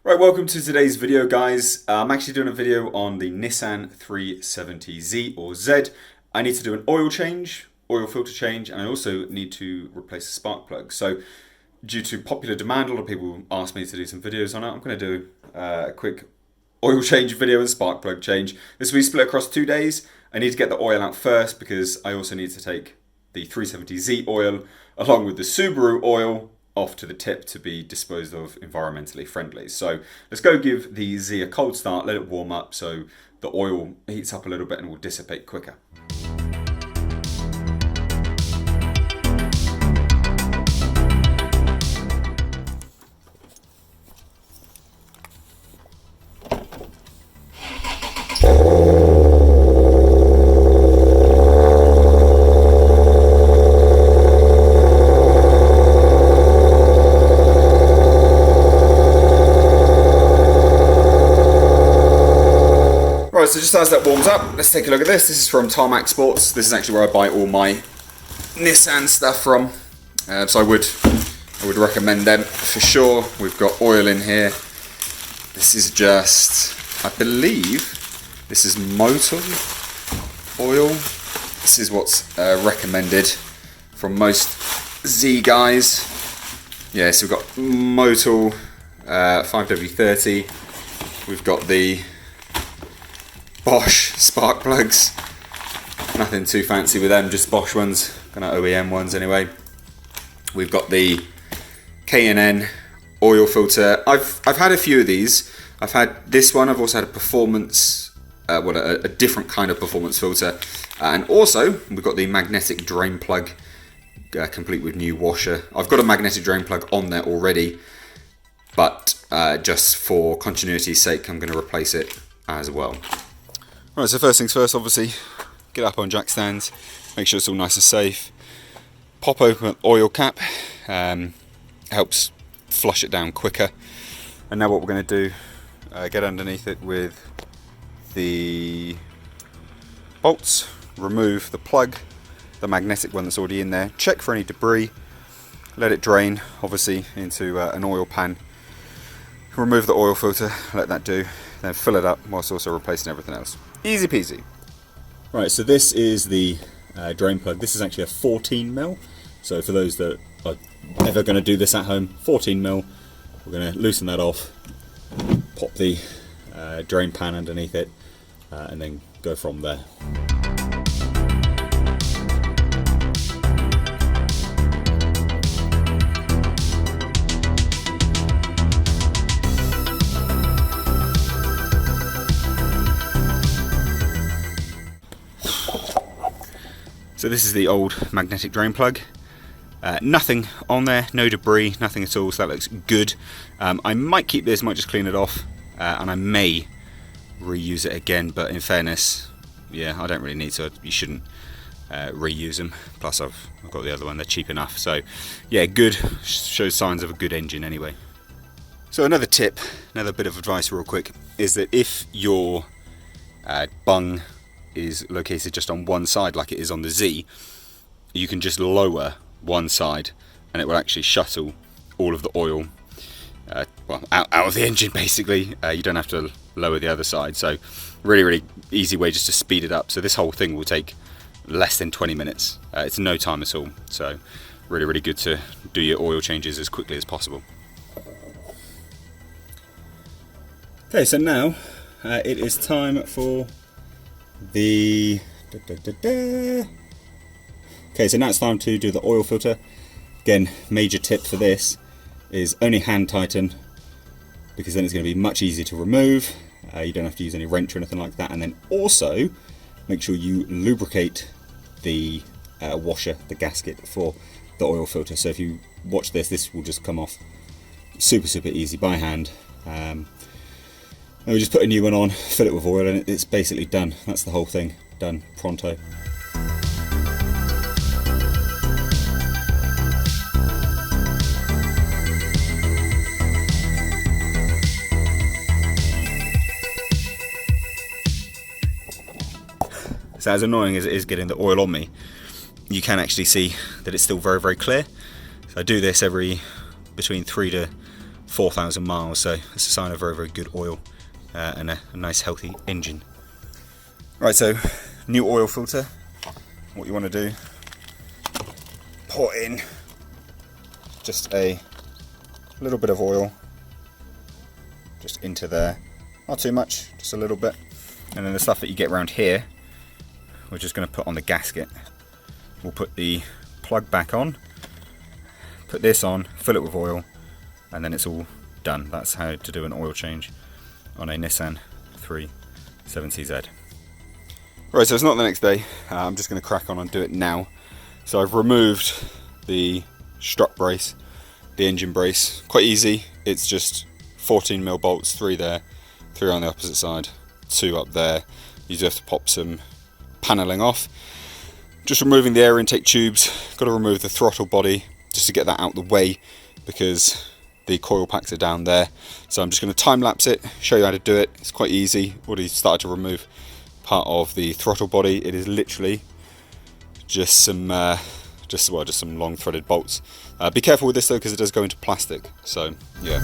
Right, welcome to today's video, guys. I'm actually doing a video on the Nissan 370Z or Z. I need to do an oil change, oil filter change, and I also need to replace a spark plug. So due to popular demand, a lot of people asked me to do some videos on it. I'm going to do a quick oil change video and spark plug change. This will be split across 2 days. I need to get the oil out first because I also need to take the 370Z oil along with the Subaru oil off to the tip to be disposed of environmentally friendly. So let's go give the Z a cold start, let it warm up so the oil heats up a little bit and will dissipate quicker. So just as that warms up, let's take a look at this. This is from Tarmac Sports. This is actually where I buy all my Nissan stuff from. So I would recommend them for sure. We've got oil in here. This is just, I believe, this is motor oil. This is what's recommended from most Z guys. Yeah, so we've got motor 5W30. We've got the Bosch spark plugs, nothing too fancy with them, just Bosch ones, kind of OEM ones anyway. We've got the K&N oil filter. I've had a few of these. I've had this one. I've also had a performance, a different kind of performance filter, and also we've got the magnetic drain plug, complete with new washer. I've got a magnetic drain plug on there already, but just for continuity's sake, I'm going to replace it as well. Right, so first things first, obviously, get up on jack stands, make sure it's all nice and safe. Pop open oil cap, helps flush it down quicker. And now what we're going to do, get underneath it with the bolts, remove the plug, the magnetic one that's already in there, check for any debris, let it drain, obviously, into an oil pan. Remove the oil filter, let that do, then fill it up whilst also replacing everything else. Easy peasy. Right, so this is the drain plug. This is actually a 14mm. So for those that are ever going to do this at home, 14mm. We're going to loosen that off, pop the drain pan underneath it, and then go from there. So this is the old magnetic drain plug. Nothing on there, no debris, nothing at all, so that looks good. I might keep this, might just clean it off, and I may reuse it again, but in fairness, yeah, I don't really need to. You shouldn't reuse them. Plus I've got the other one, they're cheap enough. So yeah, good, shows signs of a good engine anyway. So another tip, another bit of advice real quick, is that if your bung is located just on one side like it is on the Z, you can just lower one side and it will actually shuttle all of the oil out of the engine basically. You don't have to lower the other side, so really easy way just to speed it up. So this whole thing will take less than 20 minutes. It's no time at all, so really good to do your oil changes as quickly as possible. Okay, so now it is time for the okay, so now it's time to do the oil filter. Again, major tip for this is only hand tighten, because then it's going to be much easier to remove. You don't have to use any wrench or anything like that. And then also make sure you lubricate the washer, the gasket for the oil filter. So if you watch this will just come off super easy by hand. And we just put a new one on, fill it with oil, and it's basically done. That's the whole thing done, pronto. So as annoying as it is getting the oil on me, you can actually see that it's still very clear. So I do this every between 3 to 4,000 miles, so it's a sign of very, very good oil and a nice healthy engine. Right, so new oil filter. What you want to do, pour in just a little bit of oil just into there, not too much, just a little bit, and then the stuff that you get around here we're just going to put on the gasket. We'll put the plug back on, put this on, fill it with oil, and then it's all done. That's how to do an oil change on a Nissan 370Z. Right, so it's not the next day. I'm just going to crack on and do it now. So I've removed the strut brace, the engine brace. Quite easy. It's just 14mm bolts, 3 there, 3 on the opposite side, 2 up there. You just have to pop some panelling off. Just removing the air intake tubes. Got to remove the throttle body just to get that out the way because the coil packs are down there. So I'm just going to time lapse it, show you how to do it. It's quite easy. Already started to remove part of the throttle body. It is literally just some some long threaded bolts. Be careful with this though because it does go into plastic. So yeah.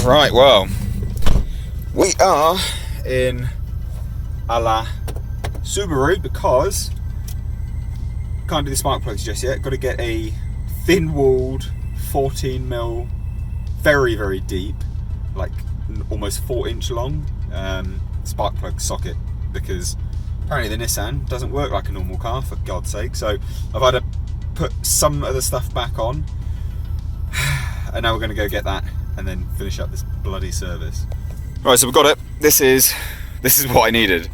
Right, well, we are in a la Subaru because can't do the spark plugs just yet. Got to get a thin-walled 14mm, very, very deep, like almost 4-inch long spark plug socket because apparently the Nissan doesn't work like a normal car, for God's sake. So I've had to put some of the stuff back on, and now we're going to go get that and then finish up this bloody service. Right, so we've got it. This is what I needed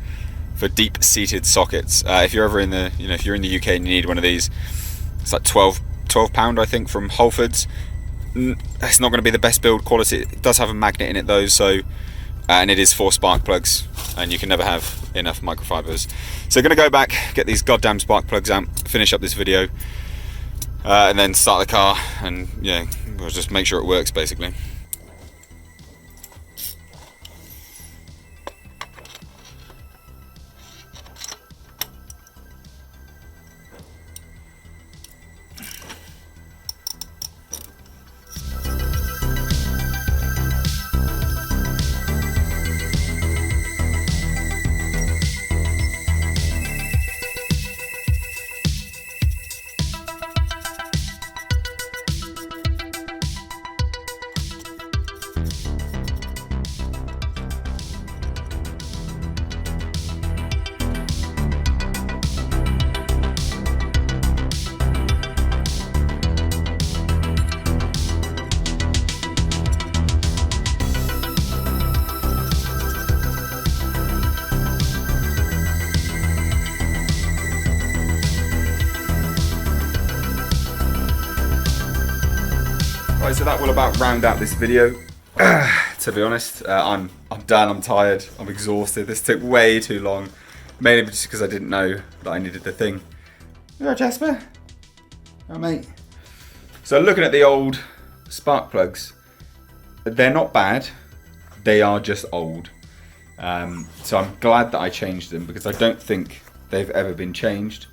for deep-seated sockets. If you're ever in the, if you're in the UK and you need one of these, it's like £12 I think from Whole Foods. It's not going to be the best build quality. It does have a magnet in it though, so and it is 4 spark plugs, and you can never have enough microfibers. So going to go back, get these goddamn spark plugs out, finish up this video, and then start the car, and yeah, we'll just make sure it works basically. Right, so that will about round out this video. To be honest, I'm done, I'm tired, I'm exhausted. This took way too long, mainly just because I didn't know that I needed the thing. Yeah, Jasper? Oh, mate. So looking at the old spark plugs, they're not bad, they are just old. So I'm glad that I changed them because I don't think they've ever been changed.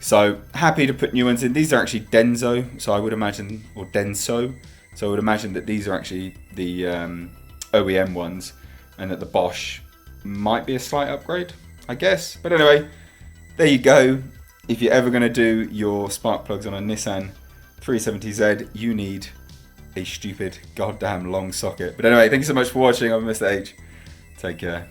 So happy to put new ones in. These are actually Denso, so I would imagine, or Denso. So I would imagine that these are actually the OEM ones, and that the Bosch might be a slight upgrade, I guess. But anyway, there you go. If you're ever going to do your spark plugs on a Nissan 370Z, you need a stupid goddamn long socket. But anyway, thank you so much for watching. I'm Mr. H. Take care.